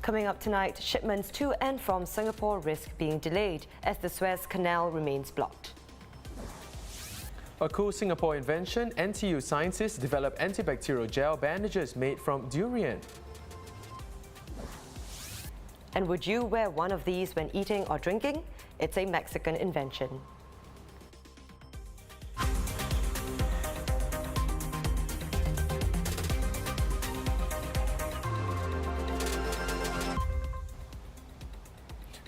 Coming up tonight, shipments to and from Singapore risk being delayed as the Suez Canal remains blocked. A cool Singapore invention, NTU scientists develop antibacterial gel bandages made from durian. And would you wear one of these when eating or drinking? It's a Mexican invention.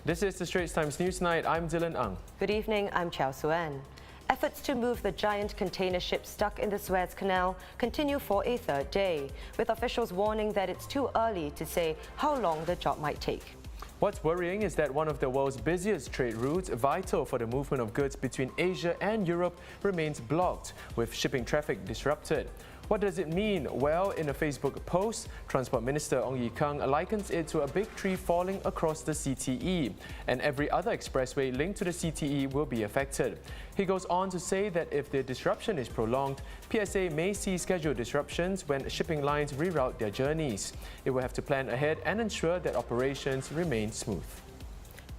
This is the Straits Times Newsnight. I'm Dylan Ang. Good evening, I'm Chow Suan. Efforts to move the giant container ship stuck in the Suez Canal continue for a third day, with officials warning that it's too early to say how long the job might take. What's worrying is that one of the world's busiest trade routes, vital for the movement of goods between Asia and Europe, remains blocked, with shipping traffic disrupted. What does it mean? Well, in a Facebook post, Transport Minister Ong Ye Kung likens it to a big tree falling across the CTE, and every other expressway linked to the CTE will be affected. He goes on to say that if the disruption is prolonged, PSA may see schedule disruptions when shipping lines reroute their journeys. It will have to plan ahead and ensure that operations remain smooth.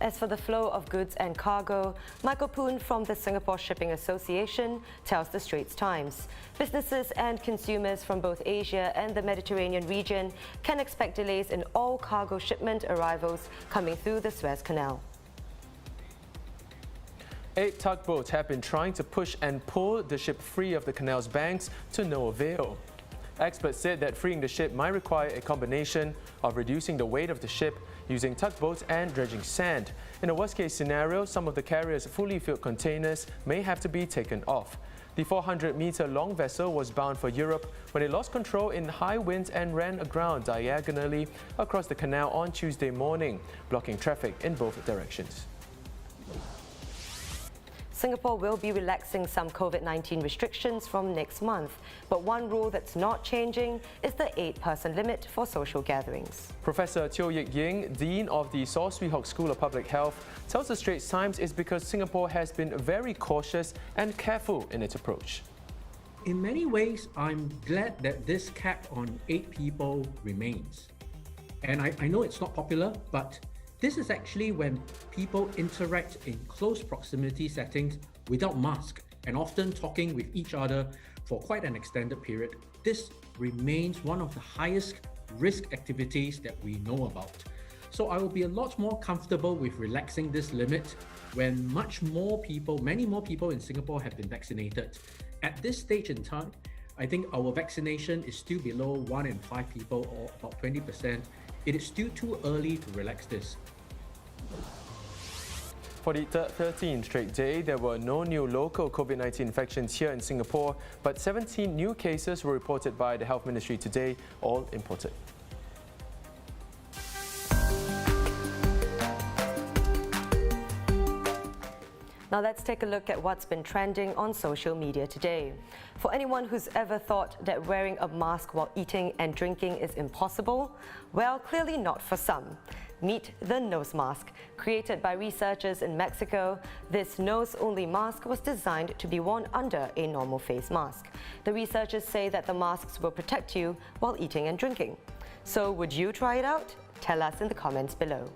As for the flow of goods and cargo, Michael Poon from the Singapore Shipping Association tells the Straits Times businesses and consumers from both Asia and the Mediterranean region can expect delays in all cargo shipment arrivals coming through the Suez Canal. 8 tugboats have been trying to push and pull the ship free of the canal's banks to no avail. Experts said that freeing the ship might require a combination of reducing the weight of the ship, using tugboats and dredging sand. In a worst-case scenario, some of the carrier's fully filled containers may have to be taken off. The 400-meter-long vessel was bound for Europe when it lost control in high winds and ran aground diagonally across the canal on Tuesday morning, blocking traffic in both directions. Singapore will be relaxing some COVID-19 restrictions from next month, but one rule that's not changing is the 8-person limit for social gatherings. Professor Teo Yik Ying, Dean of the Saw Swee Hock School of Public Health, tells the Straits Times it's because Singapore has been very cautious and careful in its approach. In many ways, I'm glad that this cap on 8 people remains. And I know it's not popular, but this is actually when people interact in close proximity settings without masks and often talking with each other for quite an extended period. This remains one of the highest risk activities that we know about. So I will be a lot more comfortable with relaxing this limit when many more people in Singapore have been vaccinated. At this stage in time, I think our vaccination is still below 1 in 5 people, or about 20%. It is still too early to relax this. For the 13th straight day, there were no new local COVID-19 infections here in Singapore, but 17 new cases were reported by the Health Ministry today, all imported. Now let's take a look at what's been trending on social media today. For anyone who's ever thought that wearing a mask while eating and drinking is impossible, well, clearly not for some. Meet the nose mask. Created by researchers in Mexico, this nose-only mask was designed to be worn under a normal face mask. The researchers say that the masks will protect you while eating and drinking. So would you try it out? Tell us in the comments below.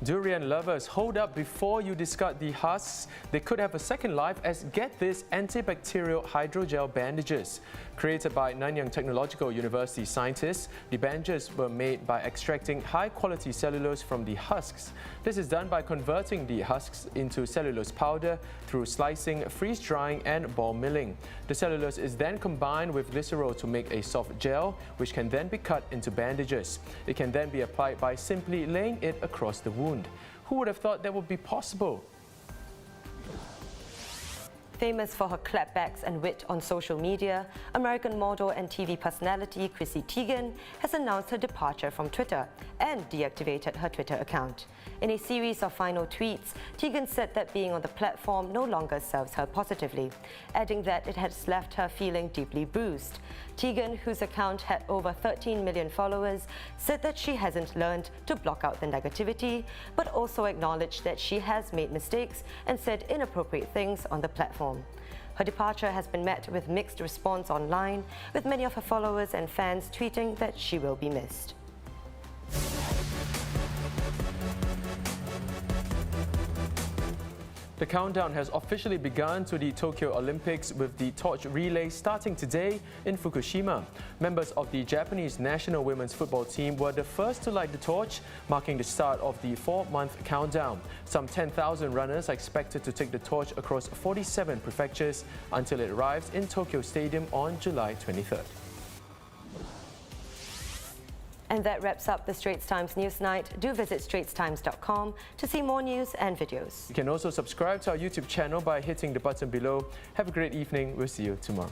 Durian lovers, hold up before you discard the husks. They could have a second life as, get this, antibacterial hydrogel bandages. Created by Nanyang Technological University scientists, the bandages were made by extracting high-quality cellulose from the husks. This is done by converting the husks into cellulose powder through slicing, freeze-drying and ball milling. The cellulose is then combined with glycerol to make a soft gel, which can then be cut into bandages. It can then be applied by simply laying it across the wound. Who would have thought that would be possible? Famous for her clapbacks and wit on social media, American model and TV personality Chrissy Teigen has announced her departure from Twitter and deactivated her Twitter account. In a series of final tweets, Teigen said that being on the platform no longer serves her positively, adding that it has left her feeling deeply bruised. Teigen, whose account had over 13 million followers, said that she hasn't learned to block out the negativity, but also acknowledged that she has made mistakes and said inappropriate things on the platform. Her departure has been met with mixed response online, with many of her followers and fans tweeting that she will be missed. The countdown has officially begun to the Tokyo Olympics with the torch relay starting today in Fukushima. Members of the Japanese national women's football team were the first to light the torch, marking the start of the 4-month countdown. Some 10,000 runners are expected to take the torch across 47 prefectures until it arrives in Tokyo Stadium on July 23rd. And that wraps up the Straits Times Newsnight. Do visit straitstimes.com to see more news and videos. You can also subscribe to our YouTube channel by hitting the button below. Have a great evening. We'll see you tomorrow.